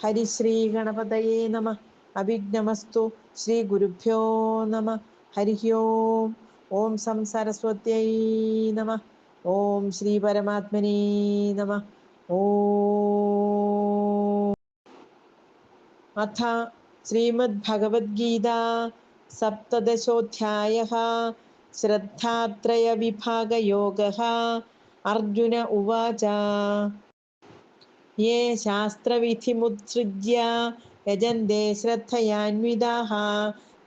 ഹരിശ്രീ ഗണപതയേ നമ. അഭിജ്ഞമസ്തു. ശ്രീ ഗുരുഭ്യോ നമ. ഹരി ഓം. ഓം സം സരസ്വത്യൈ നമ. ഓം ശ്രീ പരമാത്മനേ നമ. ഓം. അഥ ശ്രീമദ്ഭഗവദ്ഗീത സപ്തദശോധ്യായഃ. ശ്രദ്ധാത്രയവിഭാഗയോഗഃ. അർജുന ഉവാച. യേ ശാസ്ത്രവിധിമുത്സൃജ്യ യജന്തെ ശ്രദ്ധയാന്വിതാഃ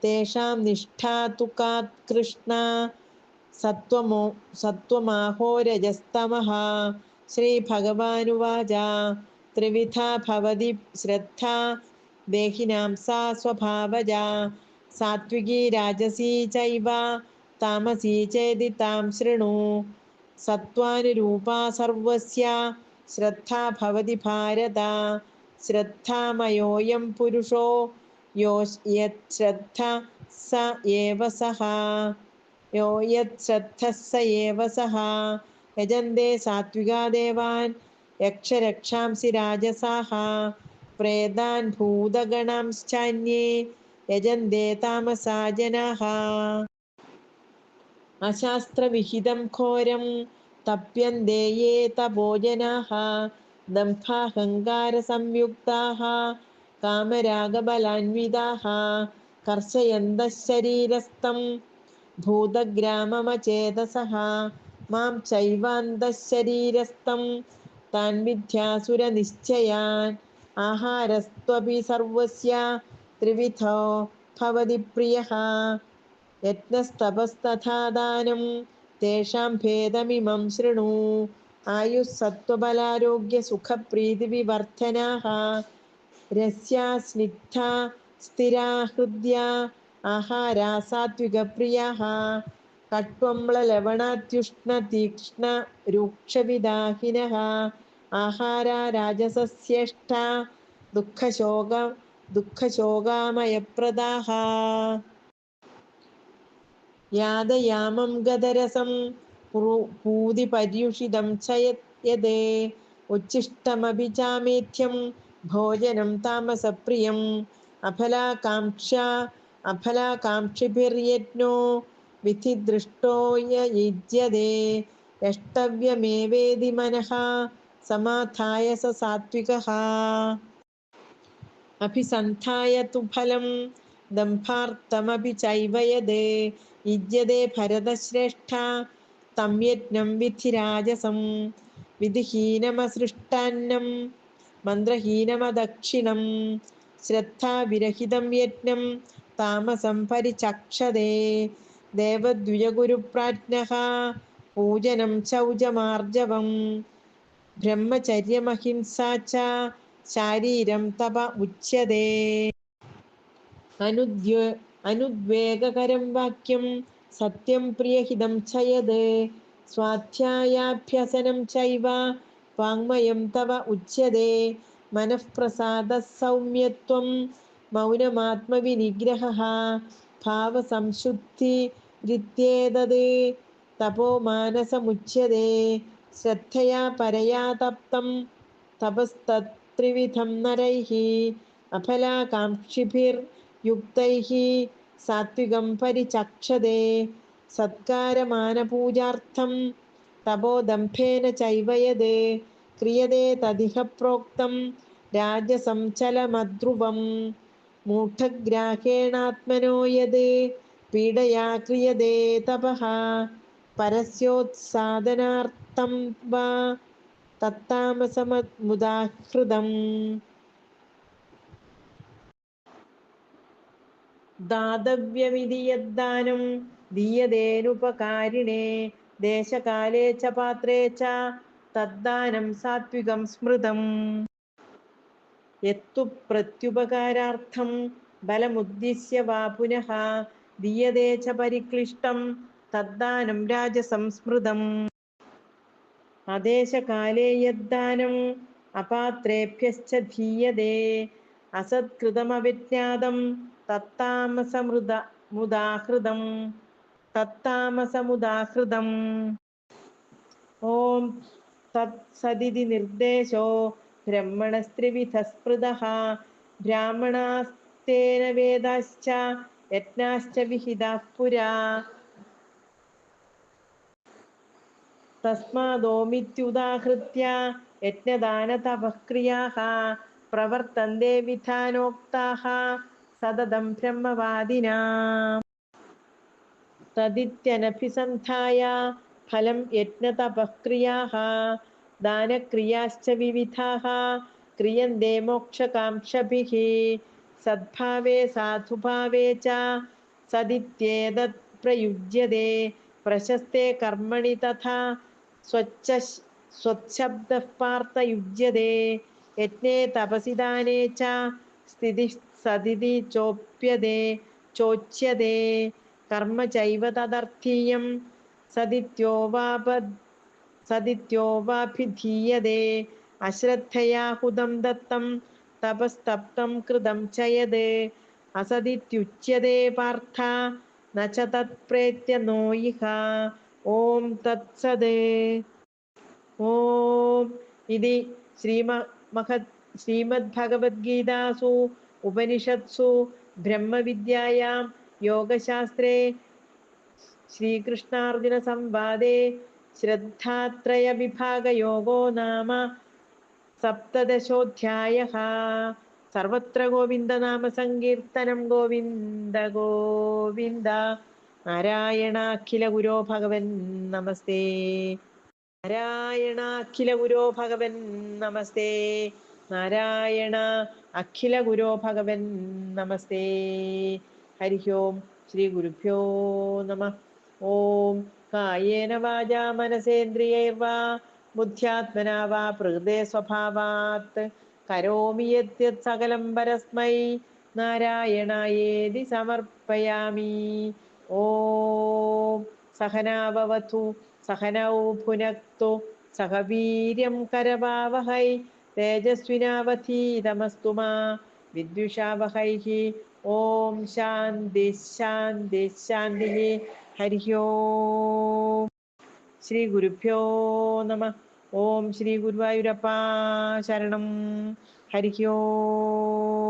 തേഷാം നിഷ്ഠാ തു കാ കൃഷ്ണ സത്വമാഹോ രജസ്തമഃ. ശ്രീഭഗവാനുവാച. ത്രിവിധാ ഭവതി ശ്രദ്ധാ ദേഹിനാം സാ സ്വഭാവജാ. സാത്വികീ രാജസീ ചൈവ താമസീ ചേതി താം ശൃണു. സത്വാനുരൂപാ സർവസ്യ ശ്രദ്ധാ ഭവതി ഭാരത. ശ്രദ്ധാമയോऽയം പുരുഷോ യത് ശ്രദ്ധഃ സ ഏവ സഃ. യജന്തെ സാത്വികാ ദേവാൻ യക്ഷരക്ഷാംസി രാജസാഃ. പ്രേതാൻ ഭൂതഗണാംശ്ചാന്യേ യജന്തെ താമസാ ജനാഃ. അശാസ്ത്രവിഹിതം ഘോരം തപ്യന്തെ യേ തപോ ജനാഃ. ദംഭാഹങ്കാരസംയുക്താഃ കാമരാഗബലാന്വിതാഃ. കർഷയന്തഃ ശരീരസ്ഥം ഭൂതഗ്രാമമചേതസഃ. മാം ചൈവാന്തഃ ശരീരസ്ഥം താൻ വിദ്യാസുരനിശ്ചയാൻ. ആഹാരസ്ത്വപി സർവസ്യ ത്രിവിധോ ഭവതി പ്രിയഃ. യജ്ഞസ്തപസ്തഥാ ദാനം തേഷാം ഭേദമിമം ശൃണു. ആയുഃ സത്വബലാരോഗ്യസുഖപ്രീതിവിവർധനാഃ. രസ്യാ സ്നിഗ്ധാ സ്ഥിരാ ഹൃദ്യാ ആഹാരാ സാത്വികപ്രിയാഃ. കട്വംളലവണാത്യുഷ്ണതീക്ഷ്ണരൂക്ഷവിദാഹിനഃ. ആഹാരാ രാജസസ്യേഷ്ടാ ദുഃഖശോകാമയപ്രദാഃ. യാതയാമം ഗതരസം പൂതിപര്യുഷിതം ച യതേ. ഉച്ഛിഷ്ടമപി ചാമേധ്യം ഭോജനം താമസപ്രിയം. അഫലാകാംക്ഷിഭിർയജ്ഞോ വിധിദൃഷ്ടോ യ യുജ്യതേ. യഷ്ടവ്യമേവേതി മനഃ സമാധായ സ സാത്വികഃ. അഭിസന്ധായ തു ഫലം ദംഭാർത്ഥമപി ചൈവ യദ് യുജ്യതേ ഭരതശ്രേഷ്ഠ തം യജ്ഞം വിധി രാജസം. വിധിഹീനമസൃഷ്ടാന്നം മന്ത്രഹീനമദക്ഷിണം. ശ്രദ്ധാവിരഹിതം യജ്ഞം താമസം പരിചക്ഷതേ. ദേവദ്വിജഗുരുപ്രാജ്ഞഃ പൂജനം ചൗചമാർജവം. ബ്രഹ്മചര്യമഹിംസാ ച ശാരീരം തപ ഉച്യതേ. അനുദ്വേഗകരം വാക്യം സത്യം പ്രിയഹിതം ച യത്. സ്വാധ്യായാഭ്യസനം ചൈവ വാങ്മയം തവ ഉച്യതേ. മനഃപ്രസാദഃ സൗമ്യത്വം മൗനമാത്മവിനിഗ്രഹഃ. ഭാവസംശുദ്ധിരിത്യേതത് തപോ മാനസമുച്യതേ. ശ്രദ്ധയാ പരയാ തപ്തം തപസ്തത്ത്രിവിധം നരൈഃ. അഫലാകാംക്ഷിഭിർയുക്തൈഃ സാത്വികം പരിചക്ഷതേ. സത്കാരമാനപൂജാർത്ഥം തപോദംഭേന ചൈവ യത് ക്രിയതേ തദിഹ പ്രോക്തം രാജസം ചലമധ്രുവം. മൂഢഗ്രാഹേണാത്മനോ യത് പീഡയാ ക്രിയതേ തപഃ. പരസ്യോത്സാദനാർത്ഥം വാ തത്താമസമുദാഹൃതം. ദാതവ്യമിതി യദ്ദാനം ദീയതേനുപകാരിണേ. ദേശകാലേ ച പാത്രേ ച തദ്ദാനം സാത്വികം സ്മൃതം. യത്തു പ്രത്യുപകാരാർത്ഥം ബലമുദ്ദിശ്യ വാ പുനഃ ദീയതേ ച പരിക്ലിഷ്ടം തദ്ദാനം രാജസം സ്മൃതം. അദേശകാലേ യദ്ദാനം അപാത്രേഭ്യശ്ച ദീയതേ അസത്കൃതമവിജ്ഞാതം തത്താമസമുദാഹൃതം. ഓം തത്സദിതി നിർദ്ദേശോ ബ്രഹ്മണസ്ത്രിവിധ സ്മൃതഃ ബ്രാഹ്മണാസ്തേന വേദാശ്ച യജ്ഞാശ്ച വിഹിതാഃ പുരാ തസ്മാദോമിത്യുദാഹൃത്യ യജ്ഞദാനതപഃ ക്രിയാഃ പ്രവർത്തന്തെ വിധാനോക്താഃ സതതം ബ്രഹ്മവാദിനാം. തദിത്യനഭിസന്ധായ ഫലം യജ്ഞതപഃ ക്രിയാഃ ദാനക്രിയാശ്ച വിവിധാഃ ക്രിയന്തെ മോക്ഷകാംക്ഷഭിഃ സദ്ഭാവേ സാധുഭാവേ ച സദിത്യേതത് പ്രയുജ്യതേ പ്രശസ്തേ കർമ്മണി തഥാ സ്വച്ഛബ്ദഃ പാർത്ഥ യുജ്യതേ യജ്ഞേ തപസി ദാനേ ച സ്ഥിതിഃ സദിതി ചോച്യതേ കർമ്മ ചൈവ തദർത്ഥീയം സദിത്യോവാഭിധീയതേ അശ്രദ്ധയാ ഹുതം ദത്തം തപസ്തപ്തം കൃതം ച യത് അസദിത്യുച്യതേ പാർത്ഥ ന ച തത്പ്രേത്യ നോ ഇഹ. ഓം തത്സത്. ഓം ഇതി ശ്രീമദ്ഭഗവദ്ഗീതാസു ഉപനിഷത്സു ബ്രഹ്മവിദ്യായാം യോഗശാസ്ത്രേ ശ്രീകൃഷ്ണാർജുന സംവാദേ ശ്രദ്ധാത്രയവിഭാഗയോഗോ നാമ സപ്തദശോധ്യായഃ. സർവത്ര ഗോവിന്ദനാമ സങ്കീർത്തനം. ഗോവിന്ദ ഗോവിന്ദ. നാരായണാഖില ഗുരോ ഭഗവൻ നമസ്തേ. നാരായണ അഖില ഗുരോ ഭഗവൻ നമസ്തേ. നാരായണ അഖില ഗുരോ ഭഗവൻ നമസ്തേ. ഹരി ഓം. ശ്രീ ഗുരുഭ്യോ നമഃ. ഓം കായേന വാചാ മനസേന്ദ്രിയൈർവാ ബുദ്ധ്യാത്മനാ വാ പ്രകൃതേ സ്വഭാവാത് കരോമി യദ്യത് സകലം പരസ്മൈ നാരായണായേതി സമർപ്പയാമി. ഓം സഹനാവവതു സഹനൗ ഭുനക്തു സഹ വീര്യം കരവാവഹൈ തേജസ്വിനാവധീതമസ്തു മാ വിദ്വിഷാവഹൈ. ഓം ശാന്തി ശാന്തി ശാന്തി. ഹരി ഓം. ശ്രീ ഗുരുഭ്യോ നമഃ. ഓം ശ്രീ ഗുരുവായൂരപ്പ ശരണം. ഹരി ഓം.